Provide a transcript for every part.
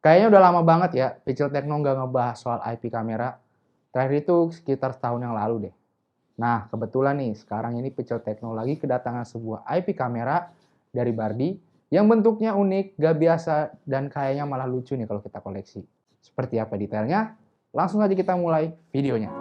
Kayaknya udah lama banget ya Pixel Techno nggak ngebahas soal IP kamera. Terakhir itu sekitar setahun yang lalu deh. Nah, kebetulan nih sekarang ini Pixel Techno lagi kedatangan sebuah IP kamera dari Bardi yang bentuknya unik, gak biasa, dan kayaknya malah lucu nih kalau kita koleksi. Seperti apa detailnya? Langsung aja kita mulai videonya.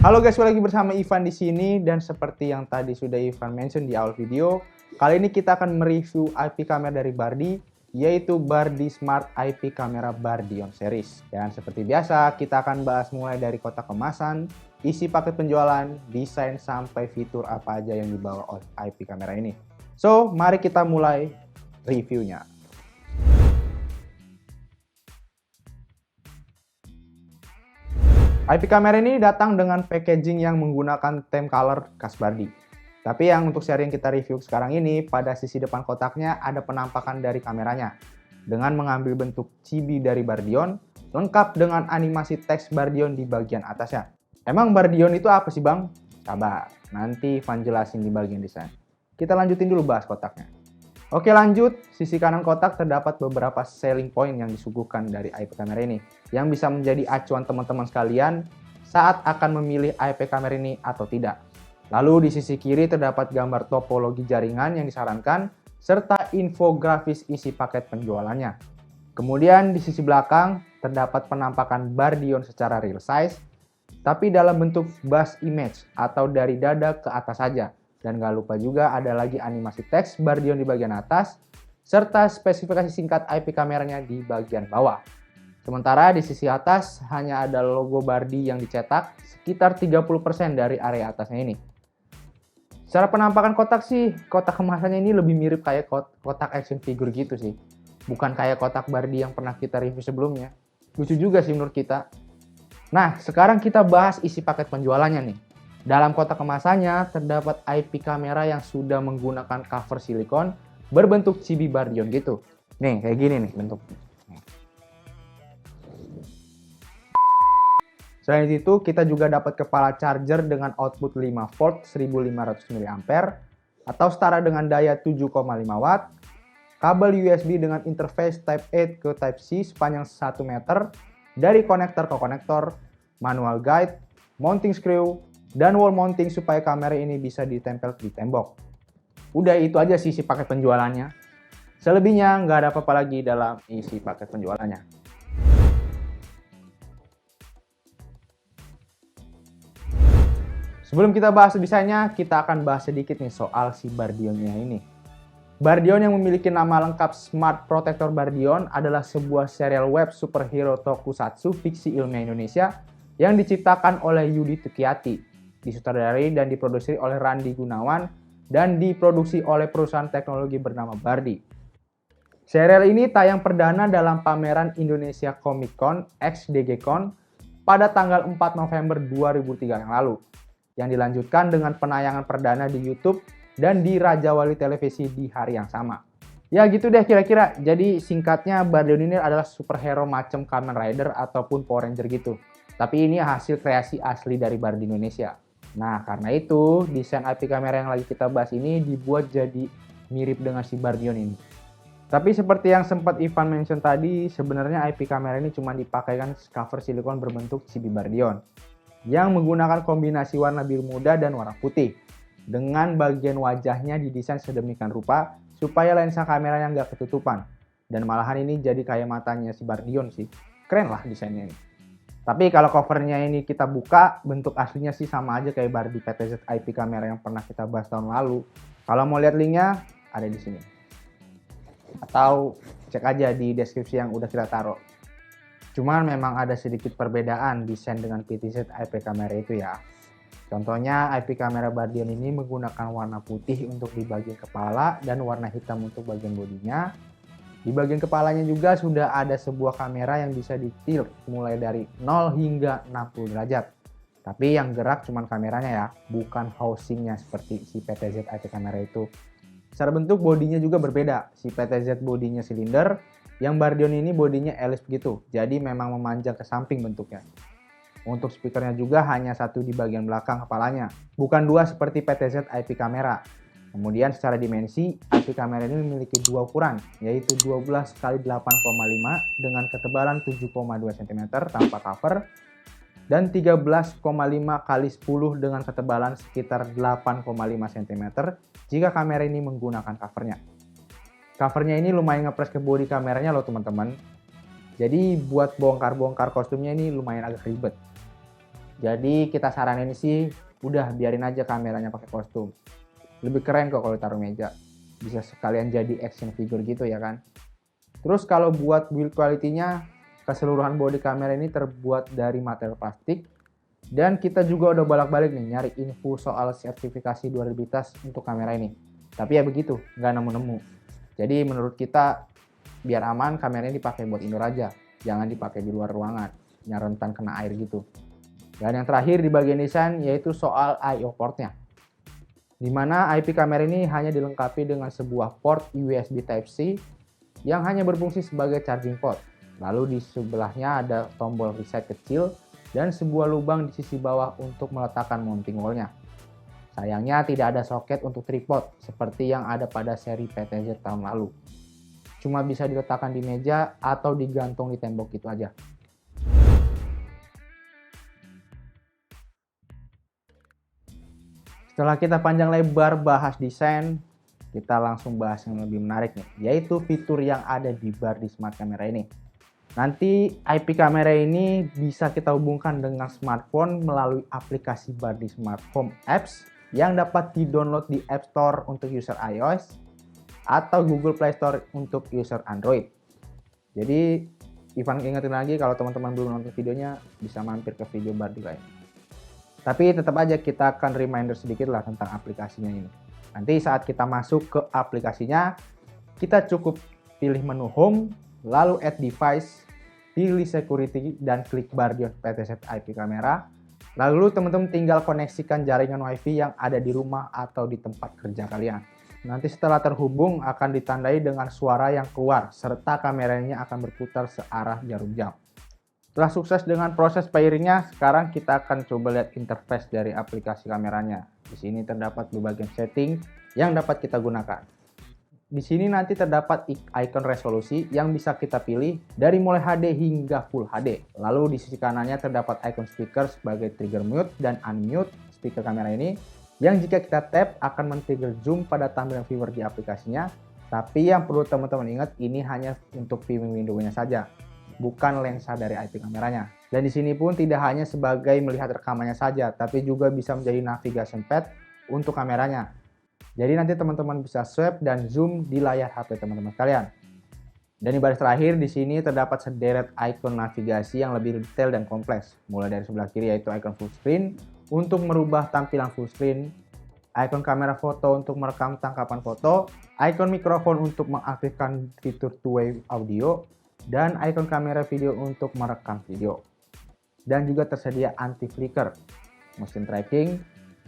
Halo guys, balik lagi bersama Ivan di sini, dan seperti yang tadi sudah Ivan mention di awal video, kali ini kita akan mereview IP kamera dari Bardi, yaitu Bardi Smart IP Camera Bardion Series. Dan seperti biasa, kita akan bahas mulai dari kotak kemasan, isi paket penjualan, desain, sampai fitur apa aja yang dibawa oleh IP kamera ini. So, mari kita mulai reviewnya. IP kamera ini datang dengan packaging yang menggunakan theme color khas Bardi. Tapi yang untuk seri yang kita review sekarang ini, pada sisi depan kotaknya ada penampakan dari kameranya dengan mengambil bentuk chibi dari Bardion, lengkap dengan animasi teks Bardion di bagian atasnya. Emang Bardion itu apa sih bang? Sabar, nanti Ivan jelasin di bagian desain. Kita lanjutin dulu bahas kotaknya. Oke lanjut, sisi kanan kotak terdapat beberapa selling point yang disuguhkan dari IP kamera ini, yang bisa menjadi acuan teman-teman sekalian saat akan memilih IP kamera ini atau tidak. Lalu di sisi kiri terdapat gambar topologi jaringan yang disarankan, serta infografis isi paket penjualannya. Kemudian di sisi belakang terdapat penampakan Bardion secara real size, tapi dalam bentuk bus image atau dari dada ke atas saja. Dan gak lupa juga ada lagi animasi teks Bardion di bagian atas, serta spesifikasi singkat IP kameranya di bagian bawah. Sementara di sisi atas hanya ada logo Bardi yang dicetak sekitar 30% dari area atasnya ini. Secara penampakan kotak sih, kotak kemasannya ini lebih mirip kayak kotak action figure gitu sih. Bukan kayak kotak Bardi yang pernah kita review sebelumnya. Lucu juga sih menurut kita. Nah, sekarang kita bahas isi paket penjualannya nih. Dalam kotak kemasannya terdapat IP kamera yang sudah menggunakan cover silikon berbentuk chibi Bardion gitu. Nih, kayak gini nih bentuknya. Selain itu, kita juga dapat kepala charger dengan output 5 volt 1500 mAh atau setara dengan daya 7,5 watt, kabel USB dengan interface Type A ke Type C sepanjang 1 meter dari konektor ke konektor, manual guide, mounting screw, dan wall mounting supaya kamera ini bisa ditempel di tembok. Udah itu aja sih isi paket penjualannya. Selebihnya nggak ada apa-apa lagi dalam isi paket penjualannya. Sebelum kita bahas desainnya, kita akan bahas sedikit nih soal si Bardionnya ini. Bardion yang memiliki nama lengkap Smart Protector Bardion adalah sebuah serial web superhero tokusatsu fiksi ilmiah Indonesia yang diciptakan oleh Yudi Tukiati, disutradarai dan diproduksi oleh Randi Gunawan, dan diproduksi oleh perusahaan teknologi bernama Bardi. Serial ini tayang perdana dalam pameran Indonesia Comic Con x DGCon pada tanggal 4 November 2003 yang lalu, yang dilanjutkan dengan penayangan perdana di YouTube dan di Raja Wali Televisi di hari yang sama. Ya gitu deh kira-kira, jadi singkatnya Bardion ini adalah superhero macam Kamen Rider ataupun Power Ranger gitu. Tapi ini hasil kreasi asli dari Bardi Indonesia. Nah, karena itu, desain IP kamera yang lagi kita bahas ini dibuat jadi mirip dengan si Bardion ini. Tapi seperti yang sempat Ivan mention tadi, sebenarnya IP kamera ini cuma dipakaikan cover silikon berbentuk chibi Bardion yang menggunakan kombinasi warna biru muda dan warna putih. Dengan bagian wajahnya didesain sedemikian rupa supaya lensa kameranya nggak ketutupan. Dan malahan ini jadi kayak matanya si Bardion sih. Keren lah desainnya ini. Tapi kalau covernya ini kita buka, bentuk aslinya sih sama aja kayak Bardi PTZ IP kamera yang pernah kita bahas tahun lalu. Kalau mau lihat linknya, ada di sini. Atau cek aja di deskripsi yang udah kita taruh. Cuman memang ada sedikit perbedaan desain dengan PTZ IP kamera itu ya. Contohnya IP kamera Bardion ini menggunakan warna putih untuk di bagian kepala dan warna hitam untuk bagian bodinya. Di bagian kepalanya juga sudah ada sebuah kamera yang bisa ditilt mulai dari 0 hingga 60 derajat. Tapi yang gerak cuma kameranya ya, bukan housingnya seperti si PTZ IP kamera itu. Secara bentuk bodinya juga berbeda. Si PTZ bodinya silinder, yang Bardion ini bodinya ellipse begitu. Jadi memang memanjang ke samping bentuknya. Untuk speakernya juga hanya satu di bagian belakang kepalanya, bukan dua seperti PTZ IP kamera. Kemudian secara dimensi, IP kamera ini memiliki dua ukuran, yaitu 12 x 8,5 dengan ketebalan 7,2 cm tanpa cover, dan 13,5 x 10 dengan ketebalan sekitar 8,5 cm jika kamera ini menggunakan covernya. Covernya ini lumayan ngepres ke bodi kameranya loh teman-teman. Jadi buat bongkar-bongkar kostumnya ini lumayan agak ribet. Jadi kita saranin sih udah biarin aja kameranya pakai kostum. Lebih keren kok kalau taruh meja. Bisa sekalian jadi action figure gitu ya kan. Terus kalau buat build quality-nya, keseluruhan bodi kamera ini terbuat dari material plastik. Dan kita juga udah bolak-balik nih nyari info soal sertifikasi durabilitas untuk kamera ini. Tapi ya begitu, nggak nemu-nemu. Jadi menurut kita biar aman kameranya dipakai buat indoor aja. Jangan dipakai di luar ruangan, yang rentan kena air gitu. Dan yang terakhir di bagian desain yaitu soal I/O portnya. Di mana IP kamera ini hanya dilengkapi dengan sebuah port USB Type-C yang hanya berfungsi sebagai charging port. Lalu di sebelahnya ada tombol reset kecil dan sebuah lubang di sisi bawah untuk meletakkan mounting wall-nya. Sayangnya tidak ada soket untuk tripod seperti yang ada pada seri PTZ tahun lalu. Cuma bisa diletakkan di meja atau digantung di tembok gitu aja. Setelah kita panjang lebar bahas desain, kita langsung bahas yang lebih menarik nih, yaitu fitur yang ada di Bardi Smart Camera ini. Nanti IP kamera ini bisa kita hubungkan dengan smartphone melalui aplikasi Bardi Smart Home Apps yang dapat di-download di App Store untuk user iOS atau Google Play Store untuk user Android. Jadi, Ivan ingetin lagi kalau teman-teman belum nonton videonya, bisa mampir ke video Bardi lain. Tapi tetap aja kita akan reminder sedikit lah tentang aplikasinya ini. Nanti saat kita masuk ke aplikasinya, kita cukup pilih menu Home, lalu Add Device, pilih Security, dan klik Bardion PTZ IP Camera. Lalu teman-teman tinggal koneksikan jaringan WiFi yang ada di rumah atau di tempat kerja kalian. Nanti setelah terhubung akan ditandai dengan suara yang keluar, serta kameranya akan berputar searah jarum jam. Setelah sukses dengan proses pairingnya, sekarang kita akan coba lihat interface dari aplikasi kameranya. Di sini terdapat berbagai setting yang dapat kita gunakan. Di sini nanti terdapat icon resolusi yang bisa kita pilih dari mulai HD hingga Full HD. Lalu di sisi kanannya terdapat icon speaker sebagai trigger mute dan unmute speaker kamera ini, yang jika kita tap akan men-trigger zoom pada tampilan viewer di aplikasinya. Tapi yang perlu teman-teman ingat, ini hanya untuk viewing window-nya saja, bukan lensa dari IP kameranya. Dan di sini pun tidak hanya sebagai melihat rekamannya saja, tapi juga bisa menjadi navigation pad untuk kameranya. Jadi nanti teman-teman bisa swipe dan zoom di layar HP teman-teman sekalian. Dan di baris terakhir di sini terdapat sederet icon navigasi yang lebih detail dan kompleks. Mulai dari sebelah kiri yaitu icon full screen untuk merubah tampilan full screen, icon kamera foto untuk merekam tangkapan foto, icon mikrofon untuk mengaktifkan fitur two-way audio, dan icon kamera video untuk merekam video. Dan juga tersedia anti flicker, motion tracking,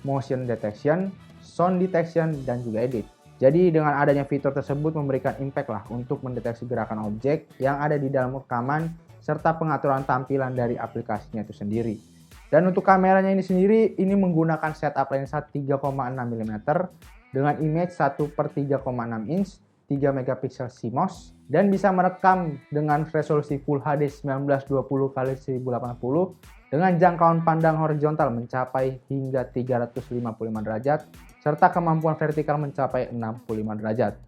motion detection, sound detection, dan juga edit. Jadi dengan adanya fitur tersebut memberikan impact lah untuk mendeteksi gerakan objek yang ada di dalam rekaman serta pengaturan tampilan dari aplikasinya itu sendiri. Dan untuk kameranya ini sendiri ini menggunakan setup lensa 3,6 mm dengan image 1/3,6 inch, 3 megapiksel CMOS, dan bisa merekam dengan resolusi Full HD 1920x1080 dengan jangkauan pandang horizontal mencapai hingga 355 derajat serta kemampuan vertikal mencapai 65 derajat,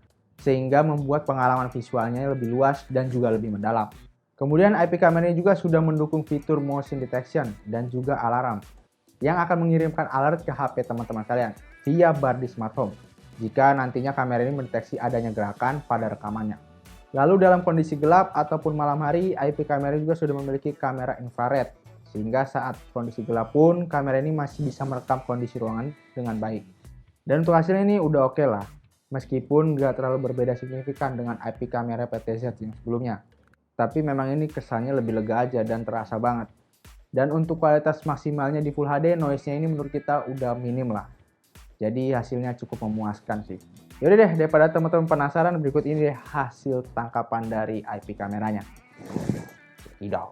sehingga membuat pengalaman visualnya lebih luas dan juga lebih mendalam. Kemudian IP kamera ini juga sudah mendukung fitur motion detection dan juga alarm yang akan mengirimkan alert ke HP teman-teman kalian via Bardi Smart Home jika nantinya kamera ini mendeteksi adanya gerakan pada rekamannya. Lalu dalam kondisi gelap ataupun malam hari, IP kamera juga sudah memiliki kamera infrared, sehingga saat kondisi gelap pun kamera ini masih bisa merekam kondisi ruangan dengan baik. Dan untuk hasilnya ini udah oke lah, meskipun nggak terlalu berbeda signifikan dengan IP kamera PTZ yang sebelumnya. Tapi memang ini kesannya lebih lega aja dan terasa banget. Dan untuk kualitas maksimalnya di Full HD, noise-nya ini menurut kita udah minim lah. Jadi hasilnya cukup memuaskan sih. Yaudah deh, daripada teman-teman penasaran, berikut ini deh hasil tangkapan dari IP kameranya. Tidak.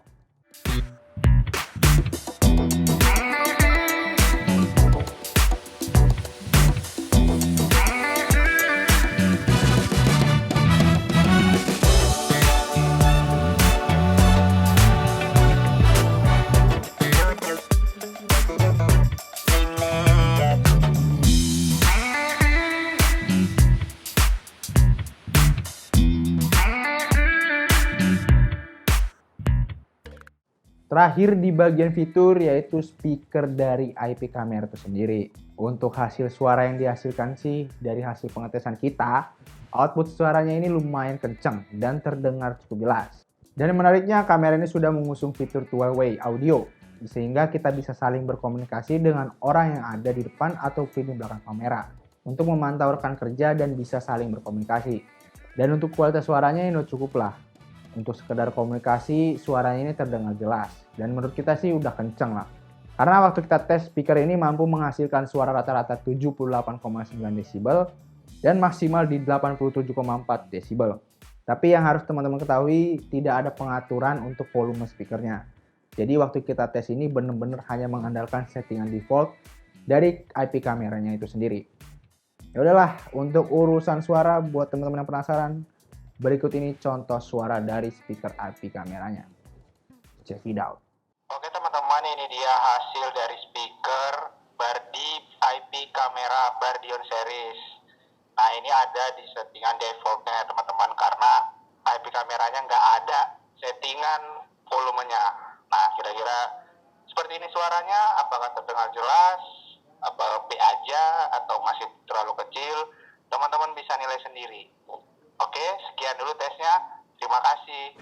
Terakhir di bagian fitur yaitu speaker dari IP kamera itu sendiri. Untuk hasil suara yang dihasilkan sih dari hasil pengetesan kita, output suaranya ini lumayan kencang dan terdengar cukup jelas. Dan yang menariknya kamera ini sudah mengusung fitur two-way audio, sehingga kita bisa saling berkomunikasi dengan orang yang ada di depan ataupun di belakang kamera untuk memantau rekan kerja dan bisa saling berkomunikasi. Dan untuk kualitas suaranya ini cukup lah. Untuk sekedar komunikasi, suaranya ini terdengar jelas. Dan menurut kita sih udah kenceng lah. Karena waktu kita tes, speaker ini mampu menghasilkan suara rata-rata 78,9 desibel dan maksimal di 87,4 desibel. Tapi yang harus teman-teman ketahui, tidak ada pengaturan untuk volume speakernya. Jadi waktu kita tes ini benar-benar hanya mengandalkan settingan default dari IP kameranya itu sendiri. Ya udahlah, untuk urusan suara buat teman-teman yang penasaran, berikut ini contoh suara dari speaker IP kameranya. Check it out. Oke teman-teman, ini dia hasil dari speaker Bardi IP kamera Bardion series. Nah ini ada di settingan defaultnya teman-teman, karena IP kameranya nggak ada settingan volumenya. Nah kira-kira seperti ini suaranya, apakah terdengar jelas, apa B aja atau masih terlalu kecil? Teman-teman bisa nilai sendiri. Oke, sekian dulu tesnya. Terima kasih.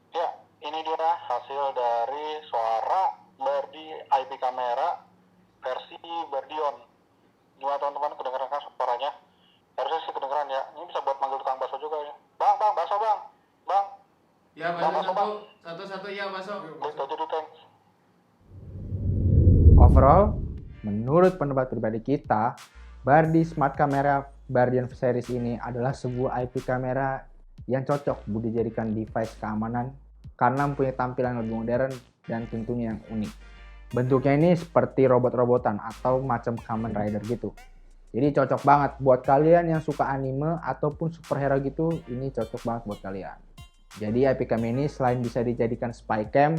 Ya, ini dia hasil dari suara Bardi IP kamera versi Bardion. Gimana teman-teman, kedengeran kan suaranya? Harusnya sih kedengeran ya. Ini bisa buat manggil tukang bakso juga ya. Bang, bakso bang. Bang. Ya, bakso satu, ya bakso. Baik aja dulu, thanks. Overall, menurut pendapat pribadi kita, Bardi Smart Camera Bardion Series ini adalah sebuah IP kamera yang cocok buat dijadikan device keamanan karena mempunyai tampilan lebih modern dan tentunya yang unik. Bentuknya ini seperti robot-robotan atau macam Kamen Rider gitu. Jadi cocok banget buat kalian yang suka anime ataupun superhero gitu, ini cocok banget buat kalian. Jadi IP cam ini selain bisa dijadikan spy cam,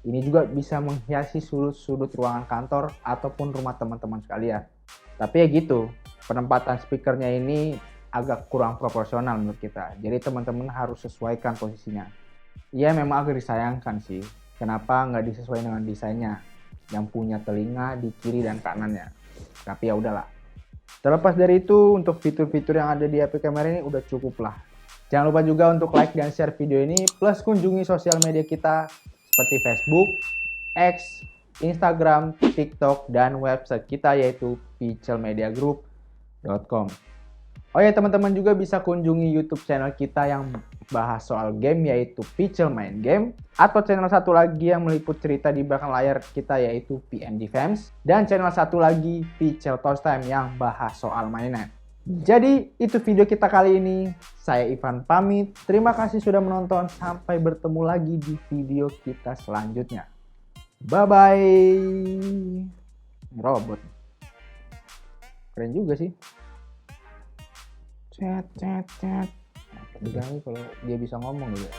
ini juga bisa menghiasi sudut-sudut ruangan kantor ataupun rumah teman-teman sekalian. Tapi ya gitu, penempatan speakernya ini agak kurang proporsional menurut kita. Jadi teman-teman harus sesuaikan posisinya. Ya memang agak disayangkan sih. Kenapa nggak disesuaikan dengan desainnya yang punya telinga di kiri dan kanannya. Tapi ya udahlah. Terlepas dari itu, untuk fitur-fitur yang ada di IP kamera ini udah cukup lah. Jangan lupa juga untuk like dan share video ini, plus kunjungi sosial media kita seperti Facebook, X, Instagram, TikTok, dan website kita yaitu pixelmediagroup.com. Oh ya teman-teman juga bisa kunjungi YouTube channel kita yang bahas soal game yaitu Pixel Main Game, atau channel satu lagi yang meliput cerita di belakang layar kita yaitu PM Defense, dan channel satu lagi Pixel Toast Time yang bahas soal mainan. Jadi itu video kita kali ini. Saya Ivan pamit. Terima kasih sudah menonton. Sampai bertemu lagi di video kita selanjutnya. Bye bye. Robot. Keren juga sih. Cet. Diganggu kalau dia bisa ngomong gitu.